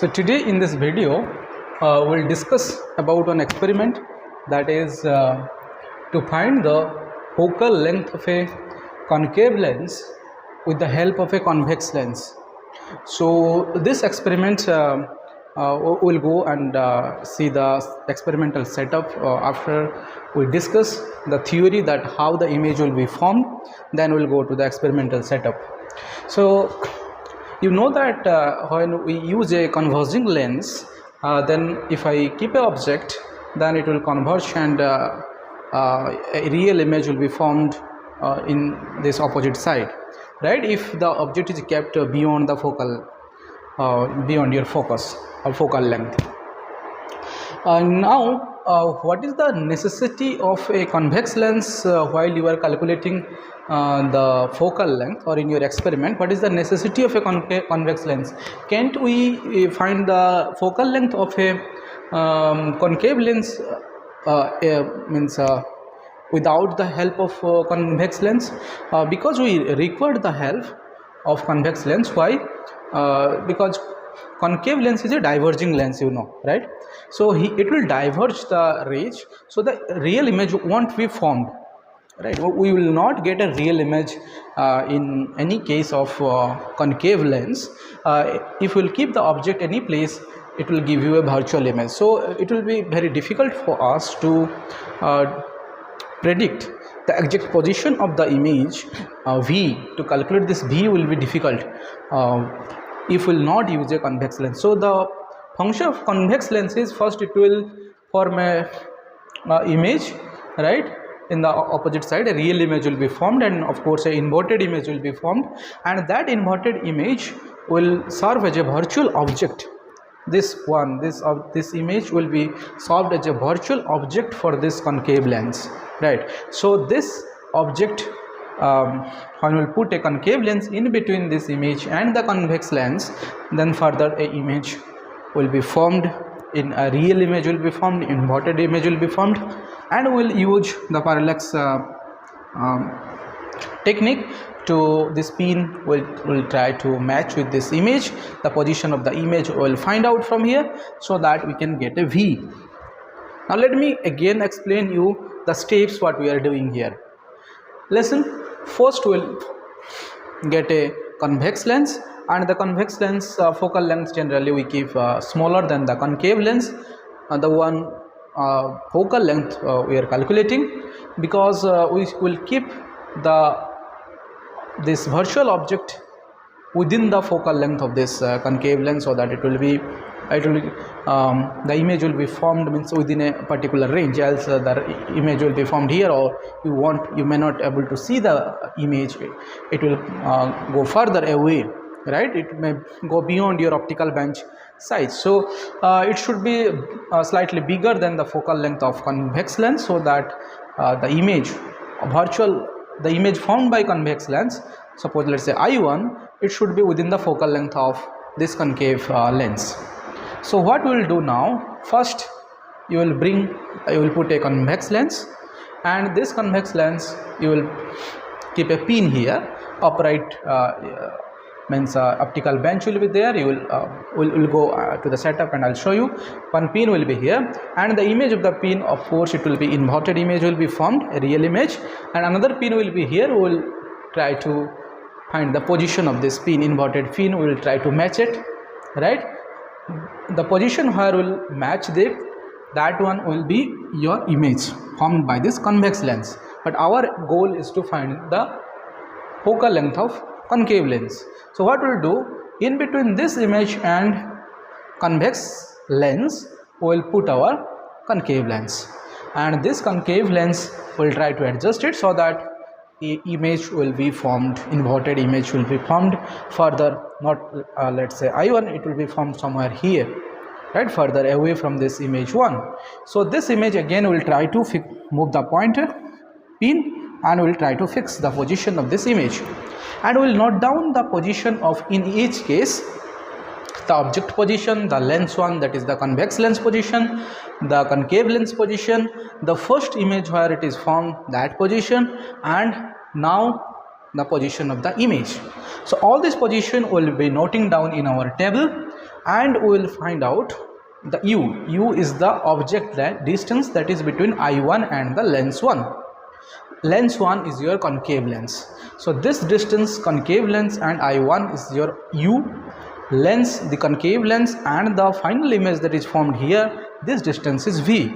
So today in this video we'll discuss about an experiment, that is to find the focal length of a concave lens with the help of a convex lens. So this experiment we'll go and see the experimental setup after we discuss the theory that how the image will be formed. Then we'll go to the experimental setup. So you know that when we use a converging lens, then if I keep an object, then it will converge and a real image will be formed in this opposite side, right? If the object is kept beyond the focal, beyond your focus or focal length. Now what is the necessity of a convex lens while you are calculating the focal length, or in your experiment what is the necessity of a convex lens? Can't we find the focal length of a concave lens without the help of convex lens? Because we required the help of convex lens. Why? Because concave lens is a diverging lens, you know, right? So it will diverge the rays, so the real image won't be formed, right? We will not get a real image in any case of concave lens. If we will keep the object any place, it will give you a virtual image. So it will be very difficult for us to predict the exact position of the image V. To calculate this V will be difficult if we will not use a convex lens. So the function of convex lens is, first it will form a image, right? In the opposite side a real image will be formed, and of course an inverted image will be formed, and that inverted image will serve as a virtual object. This image will be served as a virtual object for this concave lens, right? So this object, when we put a concave lens in between this image and the convex lens, then further a image will be formed, in a real image will be formed, inverted image will be formed, and we will use the parallax technique to this pin will try to match with this image. The position of the image we will find out from here, so that we can get a V. Now let me again explain you the steps what we are doing here. Listen, first we will get a convex lens, and the convex lens focal length generally we keep smaller than the concave lens, the one focal length we are calculating, because we will keep this virtual object within the focal length of this concave lens, so that the image will be formed, means within a particular range, else the image will be formed here, or you may not able to see the image. It will go further away, right? It may go beyond your optical bench size. So it should be slightly bigger than the focal length of convex lens, so that the image formed by convex lens, suppose let's say I1, it should be within the focal length of this concave lens. So what we will do now, first you will put a convex lens, and this convex lens you will keep a pin here, upright, means optical bench will be there. You will go to the setup and I'll show you. One pin will be here, and the image of the pin, of course it will be inverted image will be formed, a real image, and another pin will be here. We will try to find the position of this pin, inverted pin. We will try to match it, right? The position where will match that one will be your image formed by this convex lens, but our goal is to find the focal length of concave lens. So what we'll do, in between this image and convex lens we will put our concave lens, and this concave lens will try to adjust it, so that the image will be formed, inverted image will be formed further, not let's say I1, it will be formed somewhere here, right, further away from this image 1. So this image again will try to move the pointer pin, and will try to fix the position of this image, and will note down the position of, in each case, the object position, the lens one, that is the convex lens position, the concave lens position, the first image where it is formed, that position, and now the position of the image. So all this position will be noting down in our table, and we will find out the u is the object distance that is between I1 and the lens 1. Lens 1 is your concave lens, so this distance concave lens and I1 is your u, lens the concave lens, and the final image that is formed here, this distance is v.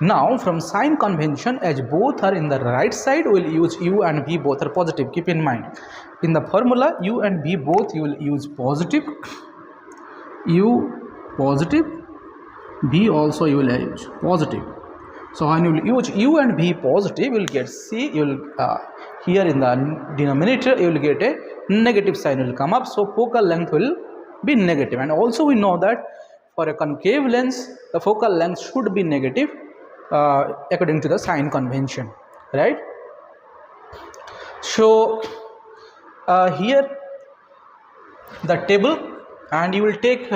Now from sign convention, as both are in the right side, we will use u and v both are positive. Keep in mind, in the formula u and v both you will use positive, u positive, v also you will use positive. So when you will use u and v positive, you will get C, you will here in the denominator you will get a negative sign will come up, so focal length will be negative. And also we know that for a concave lens the focal length should be negative according to the sign convention, right? So here the table, and you will take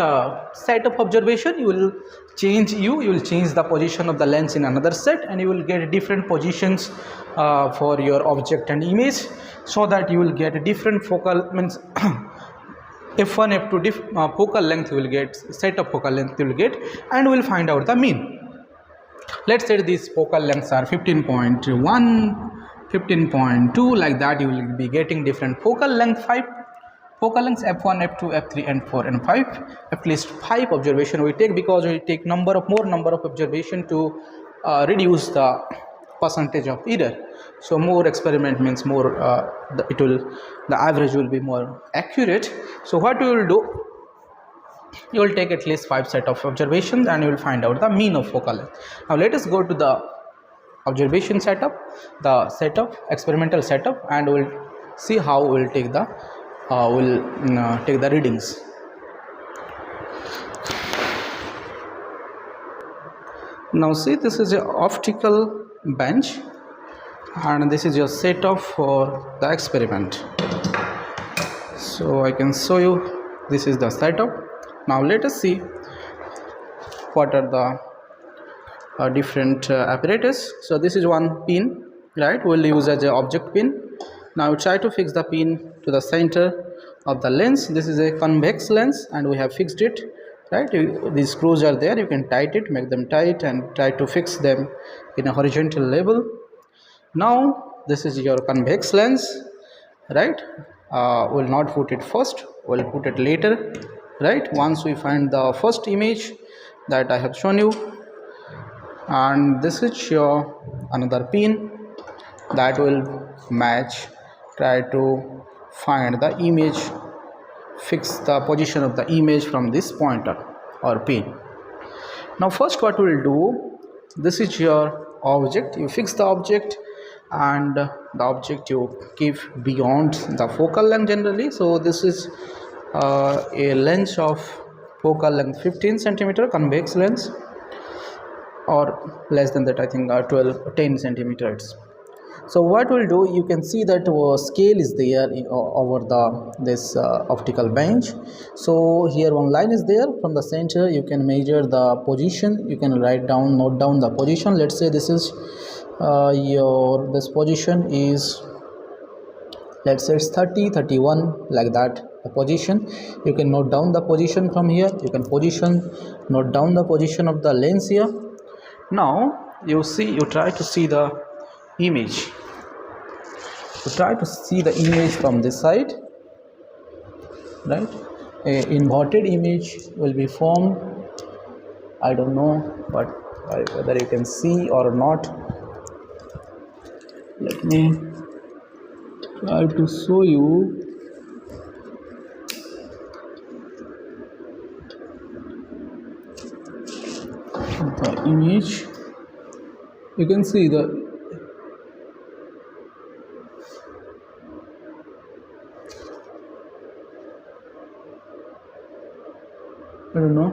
set of observation, you will change you will change the position of the lens in another set, and you will get different positions for your object and image, so that you will get different focal means f1 f2 focal length you will get, set of focal length you will get, and we will find out the mean. Let's say these focal lengths are 15.1, 15.2, like that you will be getting different focal length, 5 focal lengths, f1 f2 f3 and 4 and 5. At least 5 observation we take, because we take more number of observation to reduce the percentage of error. So more experiment means more the average will be more accurate. So what we will do, you will take at least 5 set of observations and you will find out the mean of focal length. Now let us go to the observation setup, the setup, experimental setup, and we will see how we will take the take the readings. Now see, this is a optical bench and this is your setup for the experiment. So I can show you, this is the setup. Now let us see what are the different apparatus. So this is one pin, right? We'll use as an object pin. Now try to fix the pin to the center of the lens. This is a convex lens and we have fixed it, right? These screws are there, you can tighten it, make them tight and try to fix them in a horizontal level. Now this is your convex lens, right? We'll not put it first, we'll put it later, right? Once we find the first image that I have shown you, and this is your another pin that will match. Try to find the image, fix the position of the image from this pointer or pin. Now first what we will do, this is your object, you fix the object and the object you keep beyond the focal length generally. So this is a lens of focal length 15 centimeter, convex lens, or less than that, I think 10 centimeters. So what we'll do, you can see that scale is there over this optical bench. So here one line is there from the center, you can measure the position, you can note down the position. Let's say this is this position is, let's say it's 30, 31, like that the position. You can note down the position from here, you can note down the position of the lens here. Now you try to see the image. You try to see the image from this side, right? A inverted image will be formed. I don't know but whether you can see or not. Let me try to show you. The image, you can see the I don't know.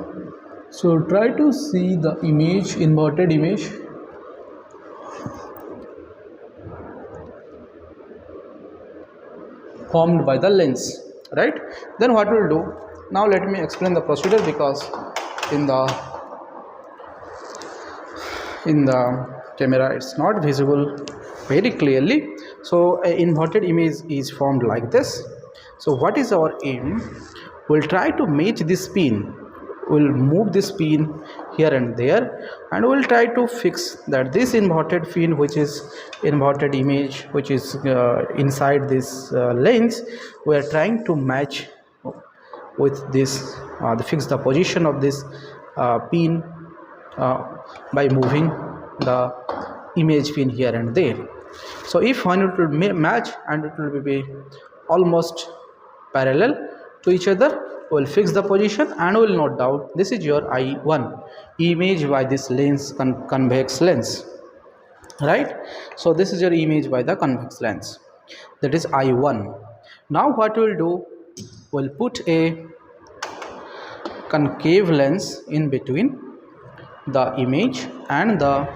So try to see the image, inverted image. Formed by the lens, right? Then what we'll do, now let me explain the procedure, because in the camera it's not visible very clearly. So an inverted image is formed like this. So what is our aim? We'll try to match this pin we'll move this pin here and there, and we'll try to fix that this inverted pin, which is inverted image, which is inside this lens, we are trying to match with this fix the position of this pin by moving the image pin here and there. So if one it will match and it will be almost parallel to each other, we will fix the position and we will note down this is your I1 image by this lens, convex lens, right? So this is your image by the convex lens, that is I1. Now what we will do, we will put a concave lens in between the image and the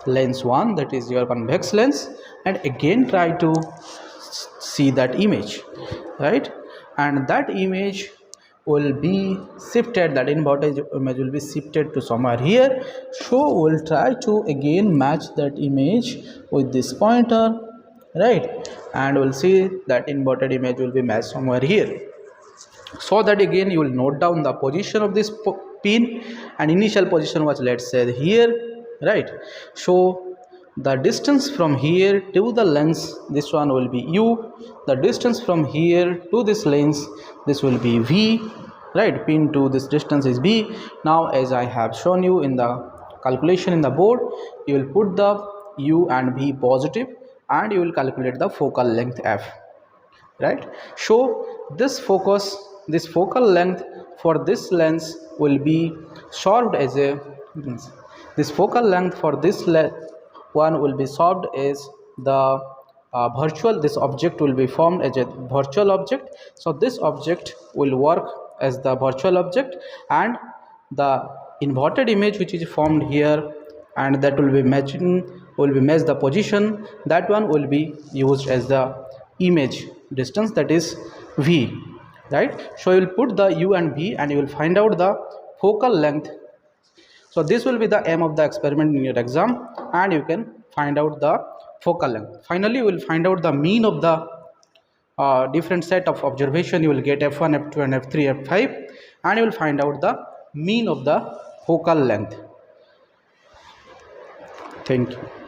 lens 1, that is your convex lens, and again try to see that image, right? And that image will be shifted, that inverted image will be shifted to somewhere here. So we'll try to again match that image with this pointer, right? And we'll see that inverted image will be matched somewhere here. So that again you will note down the position of this pin, and initial position was, let's say, here, right? So the distance from here to the lens, this one will be u. The distance from here to this lens, this will be v, right? Pin to this distance is b. Now as I have shown you in the calculation in the board, you will put the u and v positive and you will calculate the focal length f, right? So this focal length for this lens will be solved as a, this focal length for this one will be solved as the virtual, this object will be formed as a virtual object. So this object will work as the virtual object, and the inverted image which is formed here and that will be matching, will be match the position, that one will be used as the image distance, that is v, right? So you will put the u and v and you will find out the focal length. So this will be the aim of the experiment in your exam, and you can find out the focal length. Finally you will find out the mean of the different set of observation. You will get f1, f2 and f3, f5, and you will find out the mean of the focal length. Thank you.